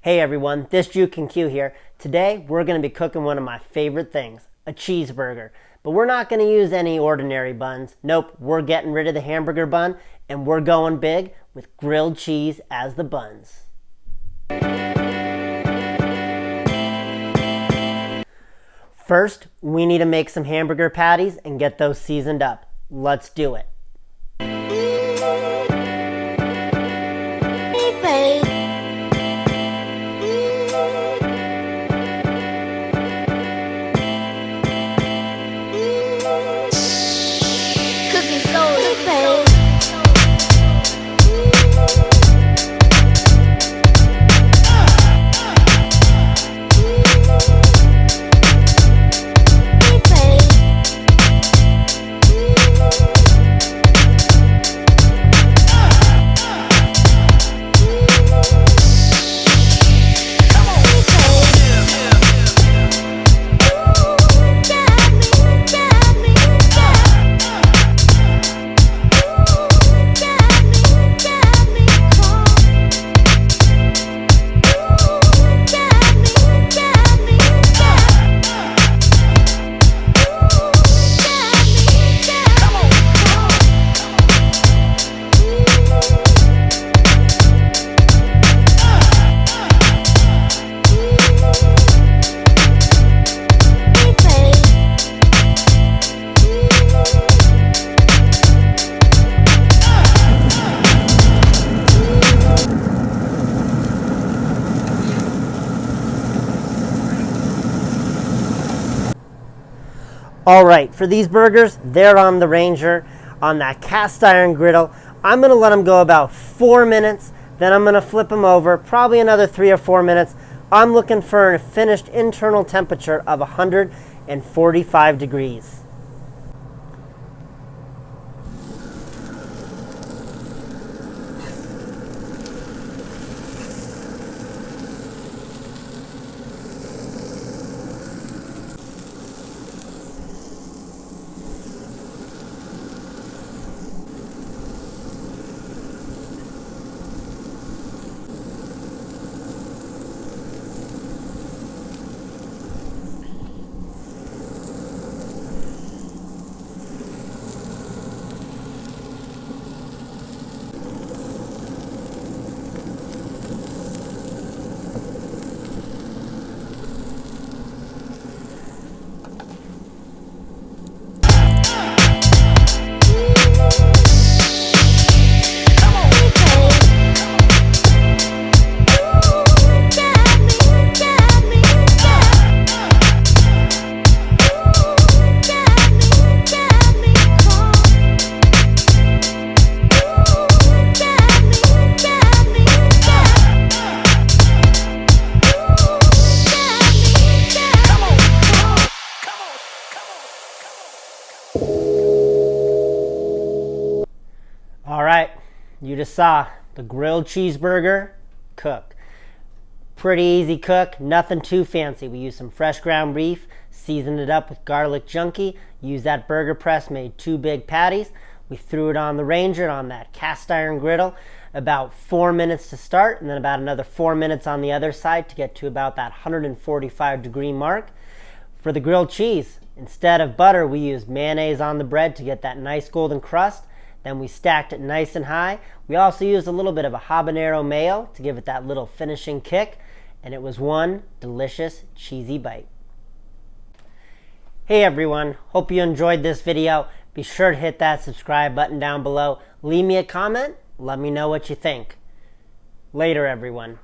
Hey everyone, this Juke and Q here. Today we're going to be cooking one of my favorite things, a cheeseburger. But we're not going to use any ordinary buns. Nope, we're getting rid of the hamburger bun and we're going big with grilled cheese as the buns. First, we need to make some hamburger patties and get those seasoned up. Let's do it. Alright, for these burgers, they're on the Ranger, on that cast iron griddle. I'm going to let them go about 4 minutes, then I'm going to flip them over, probably another 3 or 4 minutes. I'm looking for a finished internal temperature of 145 degrees. Alright, you just saw the grilled cheeseburger cook. Pretty easy cook, nothing too fancy. We used some fresh ground beef, seasoned it up with Garlic Junky, used that burger press, made 2 big patties. We threw it on the Ranger on that cast iron griddle. About 4 minutes to start, and then about another 4 minutes on the other side to get to about that 145 degree mark. For the grilled cheese, instead of butter, we used mayonnaise on the bread to get that nice golden crust. Then we stacked it nice and high. We also used a little bit of a habanero mayo to give it that little finishing kick. And it was one delicious cheesy bite. Hey everyone, hope you enjoyed this video. Be sure to hit that subscribe button down below. Leave me a comment. Let me know what you think. Later everyone.